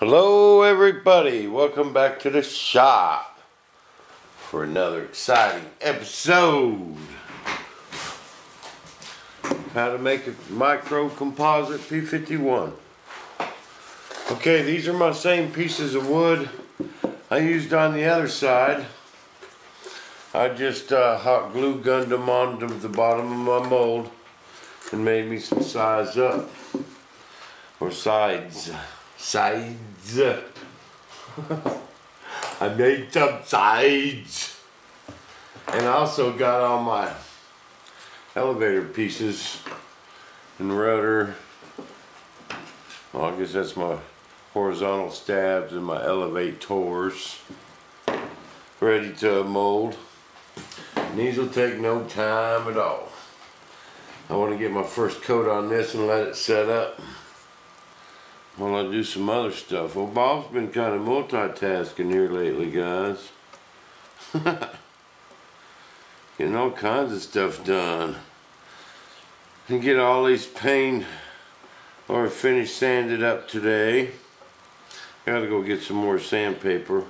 Hello everybody, welcome back to the shop for another exciting episode. How to make a micro composite P-51. Okay, these are my same pieces of wood I used on the other side. I just hot glue gunned them onto the bottom of my mold and made me some sides up, or sides. I made some sides, and I also got all my elevator pieces and rudder. Well, I guess that's my horizontal stabs and my elevators ready to mold. And these will take no time at all. I want to get my first coat on this and let it set up while I do some other stuff. Well, Bob's been kind of multitasking here lately, guys. Getting all kinds of stuff done. And get all these paint or finished sanded up today. Gotta go get some more sandpaper.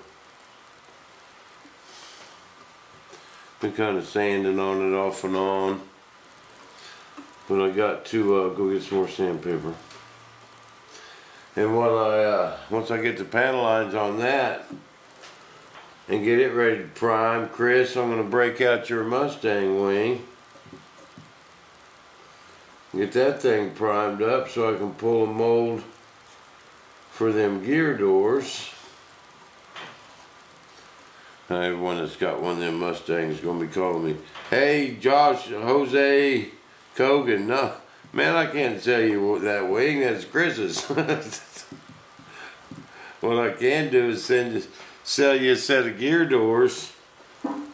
Been kind of sanding on it off and on. But I got to go get some more sandpaper. And once I get the panel lines on that and get it ready to prime, Chris, I'm going to break out your Mustang wing. Get that thing primed up so I can pull a mold for them gear doors. Everyone that's got one of them Mustangs is going to be calling me, "Hey, Jose Kogan." No, man, I can't tell you that wing. That's Chris's. What I can do is sell you a set of gear doors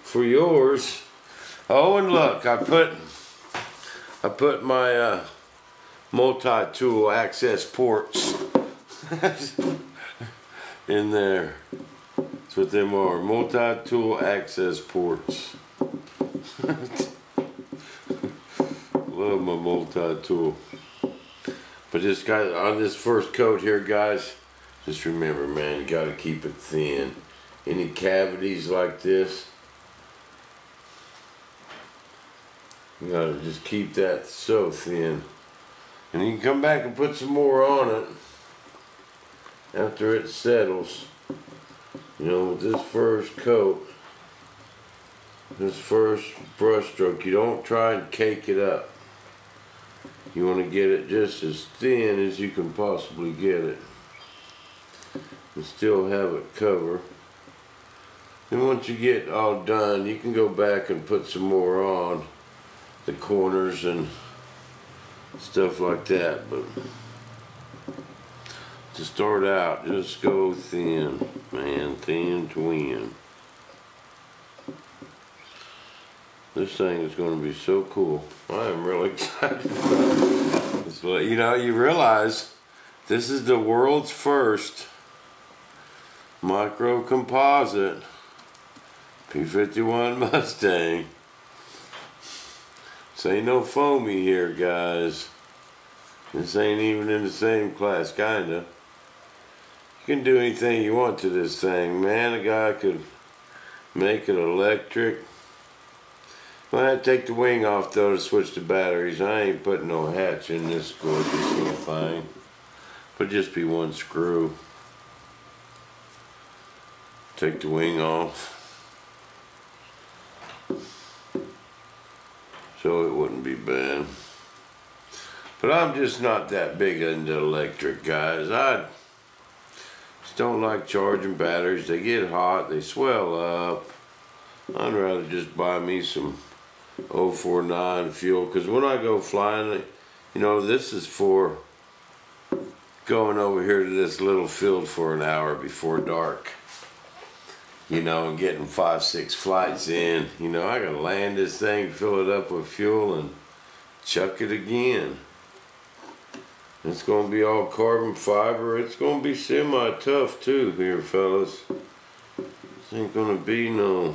for yours. Oh, and look, I put my multi-tool access ports in there. That's what them are, multi-tool access ports. Love my multi-tool. But this guy, on this first coat here, guys, just remember, man, you gotta keep it thin. Any cavities like this, you gotta just keep that so thin. And you can come back and put some more on it after it settles. You know, with this first coat, this first brush stroke, you don't try and cake it up. You want to get it just as thin as you can possibly get it and still have it cover. And once you get all done, you can go back and put some more on the corners and stuff like that. But to start out, just go thin, man, thin to win. This thing is going to be so cool. I am really excited. So, you know, you realize this is the world's first micro composite P-51 Mustang. This ain't no foamy here, guys. This ain't even in the same class, kinda. You can do anything you want to this thing, man. A guy could make it electric. I had to take the wing off though to switch the batteries. I ain't putting no hatch in this gorgeous little thing. But just be one screw. Take the wing off, so it wouldn't be bad. But I'm just not that big into electric, guys. I just don't like charging batteries. They get hot, they swell up. I'd rather just buy me some 049 fuel, because when I go flying, you know, this is for going over here to this little field for an hour before dark, you know, and getting 5-6 flights in. You know, I gotta land this thing, fill it up with fuel, and chuck it again. It's gonna be all carbon fiber. It's gonna be semi-tough too here, fellas. This ain't gonna be no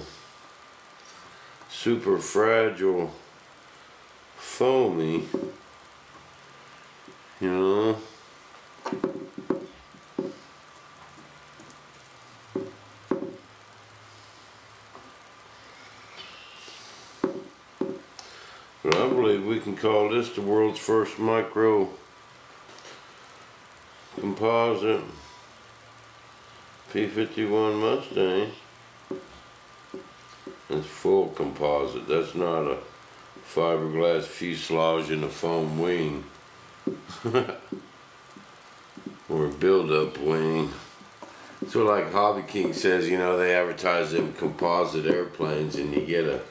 super fragile foamy, you know. But I believe we can call this the world's first micro composite P-51 Mustang. It's full composite. That's not a fiberglass fuselage and a foam wing. Or a build-up wing. So like Hobby King says, you know, they advertise them composite airplanes and you get a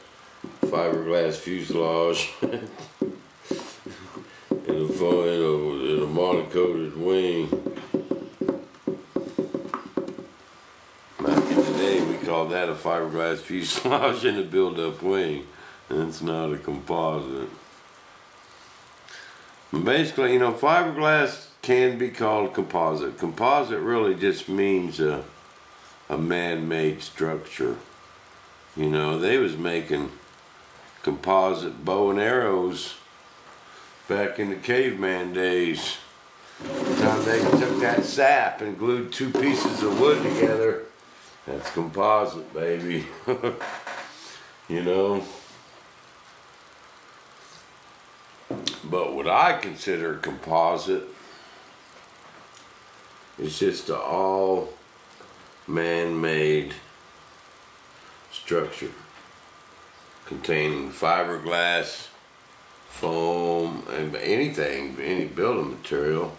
fiberglass fuselage and a monocoated wing. Back in the day we called that a fiberglass fuselage and a build-up wing. And it's not a composite. Basically, you know, fiberglass can be called composite. Composite really just means a man-made structure. You know, they was making composite bow and arrows back in the caveman days. The time they took that sap and glued two pieces of wood together, that's composite, baby. You know. But what I consider composite is just an all man-made structure containing fiberglass, foam, and anything, any building material.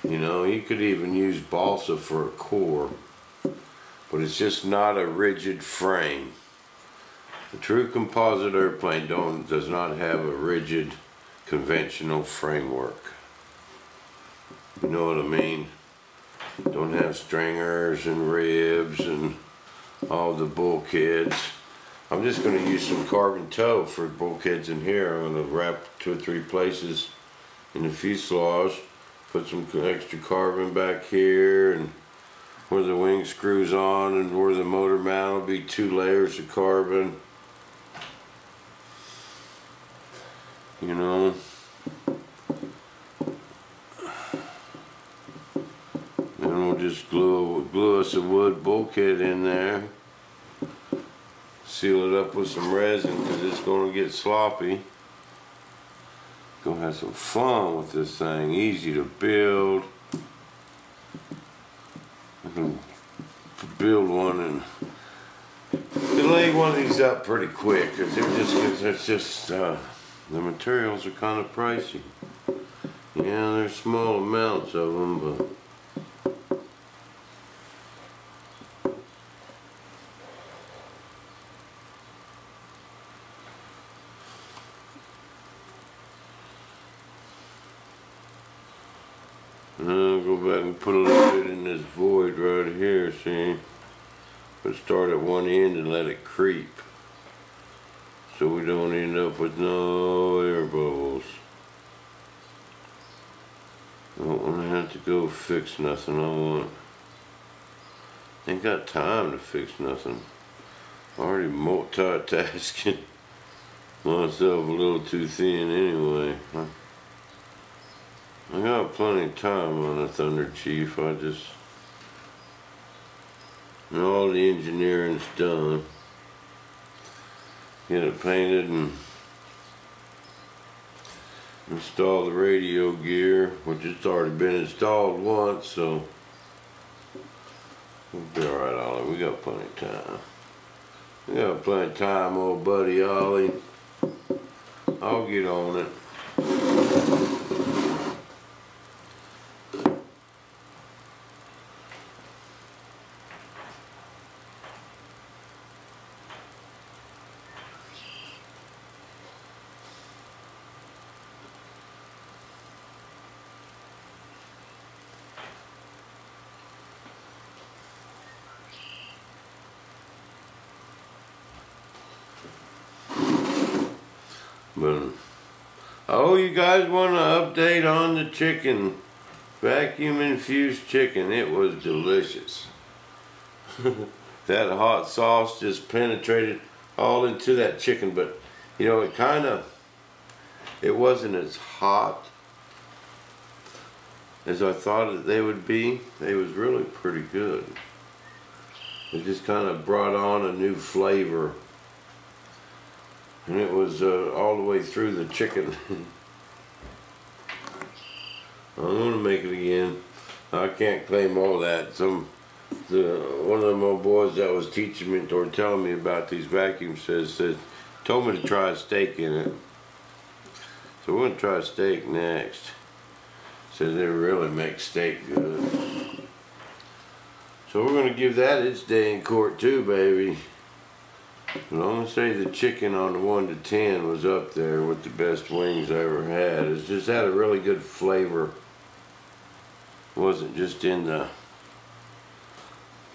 You know, you could even use balsa for a core, but it's just not a rigid frame. The true composite airplane does not have a rigid conventional framework. You know what I mean? Don't have stringers and ribs and all the bulkheads. I'm just going to use some carbon toe for bulkheads in here. I'm going to wrap 2 or 3 places in the fuselage, put some extra carbon back here, and where the wing screws on and where the motor mount will be 2 layers of carbon. You know, then we'll just glue us a wood bulkhead in there, seal it up with some resin because it's going to get sloppy. Gonna have some fun with this thing. Easy to build. I can build one and lay one of these up pretty quick because it's just the materials are kind of pricey. Yeah, there's small amounts of them, but I'll go back and put a little bit in this void right here, see? But start at one end and let it creep, so we don't end up with no air bubbles. I don't want to have to go fix nothing. Ain't got time to fix nothing. Already multitasking myself a little too thin anyway. I got plenty of time on the Thunder Chief. All the engineering's done. Get it painted and install the radio gear, which has already been installed once, so we'll be alright, Ollie. We got plenty of time. We got plenty of time, old buddy Ollie. I'll get on it. But oh, you guys want an update on the chicken? Vacuum infused chicken. It was delicious. That hot sauce just penetrated all into that chicken, but you know, it wasn't as hot as I thought they would be. They was really pretty good. It just kind of brought on a new flavor and it was all the way through the chicken. I'm gonna make it again. I can't claim all that. One of my boys that was teaching me or telling me about these vacuums told me to try a steak in it. So we're gonna try a steak next. Says they really make steak good. So we're gonna give that its day in court too, baby. But I'm gonna say the chicken on the 1 to 10 was up there with the best wings I ever had. It just had a really good flavor. It wasn't just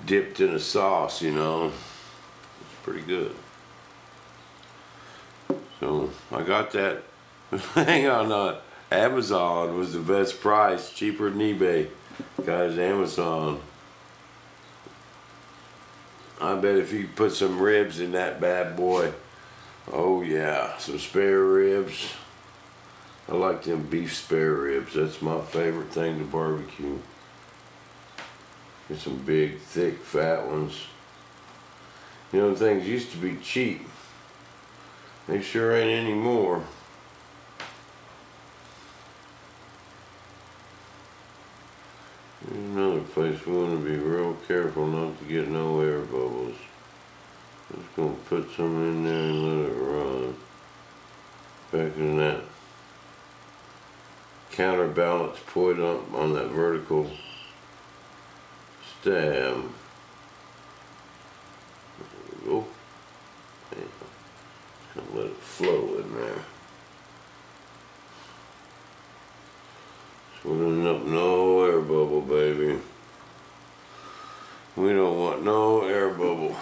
dipped in a sauce, you know. It's pretty good. So I got that. Hang on, Amazon was the best price, cheaper than eBay. Guys, Amazon. I bet if you put some ribs in that bad boy, oh yeah, some spare ribs. I like them beef spare ribs. That's my favorite thing to barbecue. Get some big, thick, fat ones. You know, things used to be cheap. They sure ain't anymore. Here's another place we want to be real careful not to get no air bubbles. Just gonna put some in there and let it run. Back in that counterbalance point up on that vertical stab. There we go. Just gonna let it flow in there. Swirling up no air bubble, baby. We don't want no air bubble.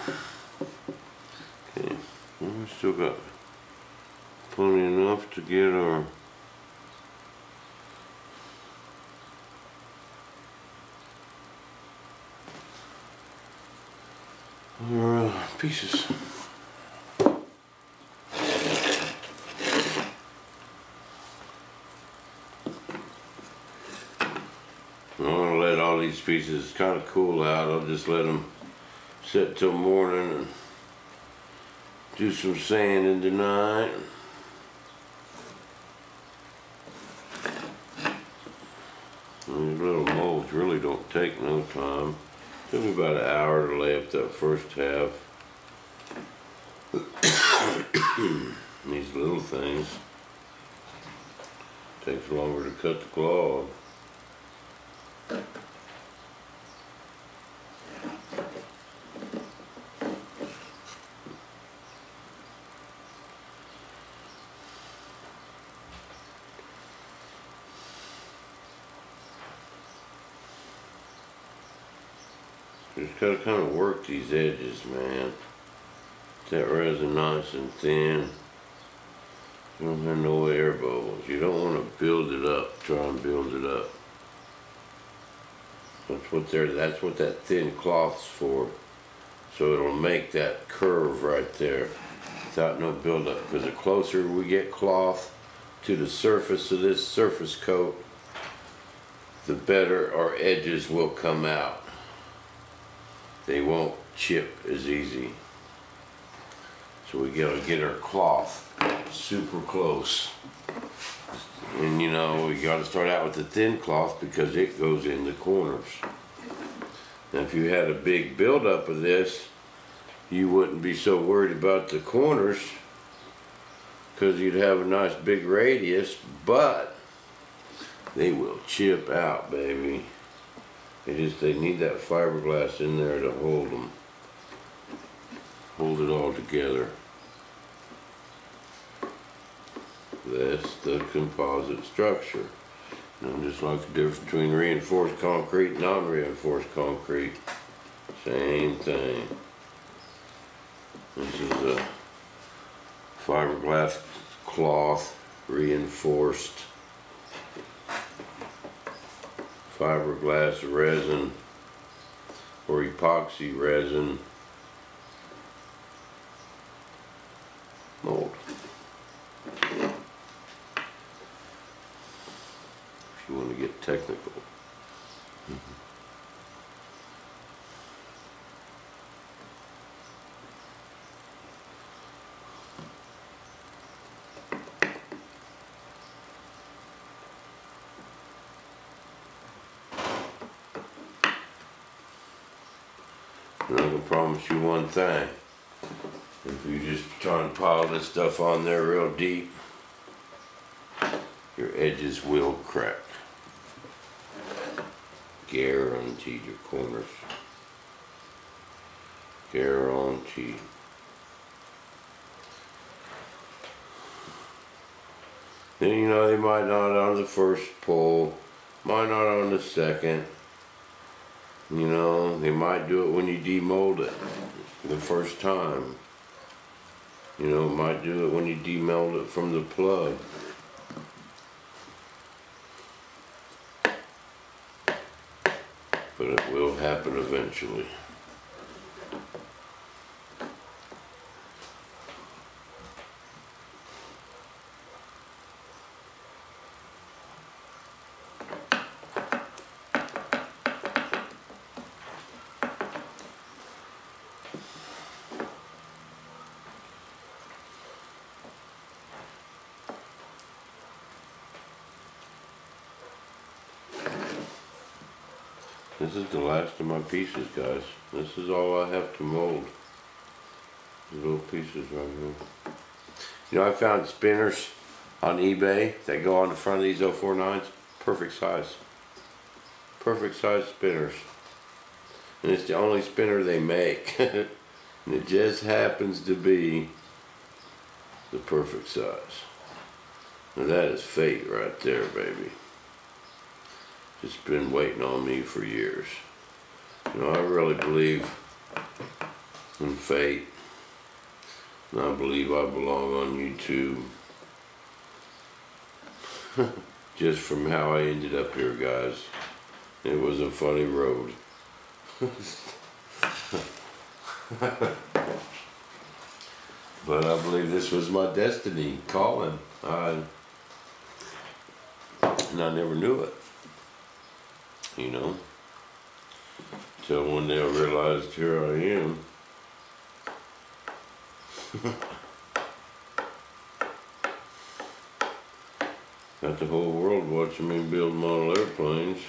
Okay, well, we still got plenty enough to get our pieces. I'm gonna let all these pieces kind of cool out. I'll just let them sit till morning and do some sanding tonight. These little molds really don't take no time. Took me about an hour to lay up that first half. These little things takes longer to cut the cloth. Just gotta kind of work these edges, man. That resin nice and thin. You don't have no air bubbles. You don't want to build it up. Try and build it up. That's what that thin cloth's for. So it'll make that curve right there without no buildup. Because the closer we get cloth to the surface of this surface coat, the better our edges will come out. They won't chip as easy. So we gotta get our cloth super close. And you know, we gotta start out with the thin cloth because it goes in the corners. Now if you had a big buildup of this, you wouldn't be so worried about the corners because you'd have a nice big radius, but they will chip out, baby. They need that fiberglass in there to hold them. Hold it all together. That's the composite structure. And just like the difference between reinforced concrete and non-reinforced concrete. Same thing. This is a fiberglass cloth, reinforced fiberglass resin or epoxy resin mold. If you want to get technical. And I can promise you one thing. If you just try and pile this stuff on there real deep, your edges will crack. Guaranteed your corners. Guaranteed. Then you know they might not on the first pull, might not on the second. You know, they might do it when you demold it the first time. You know, might do it when you demold it from the plug. But it will happen eventually. This is the last of my pieces, guys. This is all I have to mold. These little pieces right here. You know, I found spinners on eBay that go on the front of these 049s. Perfect size. Perfect size spinners. And it's the only spinner they make. And it just happens to be the perfect size. Now that is fate right there, baby. It's been waiting on me for years. You know, I really believe in fate. And I believe I belong on YouTube. Just from how I ended up here, guys. It was a funny road. But I believe this was my destiny calling. And I never knew it. You know, till one day I realized here I am. Got the whole world watching me build model airplanes.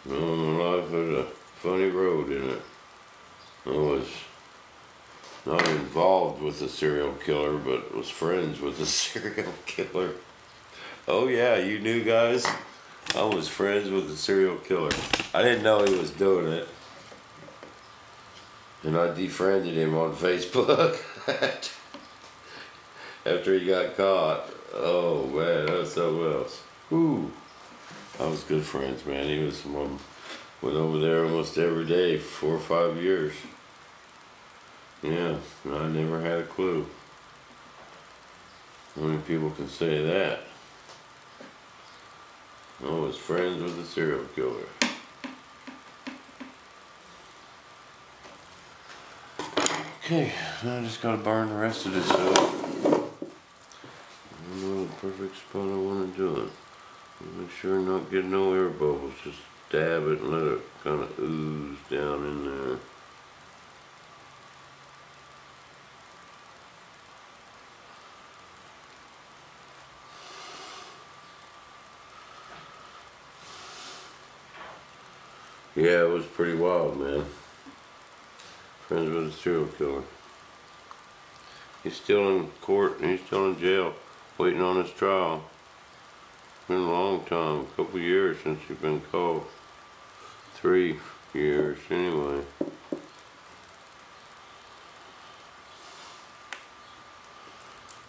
Well, my life had a funny road in it. I was not involved with a serial killer, but was friends with a serial killer. Oh yeah, you knew, guys? I was friends with a serial killer. I didn't know he was doing it. And I defriended him on Facebook after he got caught. Oh man, that's something else. Whew. I was good friends, man. He was went over there almost every day for 4 or 5 years. Yeah, I never had a clue. How many people can say that? I was friends with a serial killer. Okay, now I just gotta burn the rest of this up. I know the perfect spot I want to do it. Make sure not get no air bubbles. Just dab it and let it kind of ooze down in there. Yeah, it was pretty wild, man. Friends with a serial killer. He's still in court and he's still in jail, waiting on his trial. Been a long time, a couple years since he's been caught. 3 years anyway.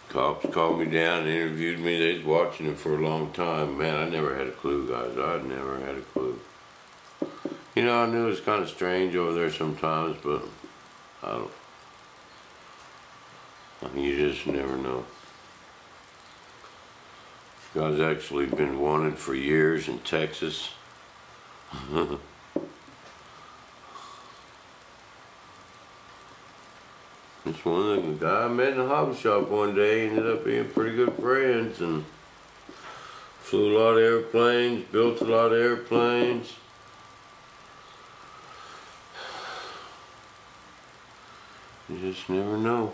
Cops called me down and interviewed me. They was watching it for a long time. Man, I never had a clue, guys. I never had a clue. You know, I knew it was kind of strange over there sometimes, but I don't. You just never know. Guy's actually been wanted for years in Texas. It's one of the guy I met in a hobby shop one day, ended up being pretty good friends, and flew a lot of airplanes, built a lot of airplanes. You just never know.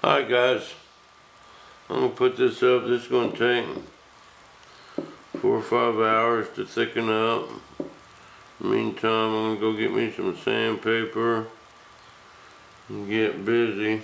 Alright guys, I'm going to put this up. This is going to take 4 or 5 hours to thicken up. Meantime, I'm going to go get me some sandpaper and get busy.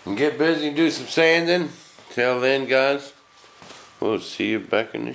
And get busy and do some sanding. Till then, guys, we'll see you back in the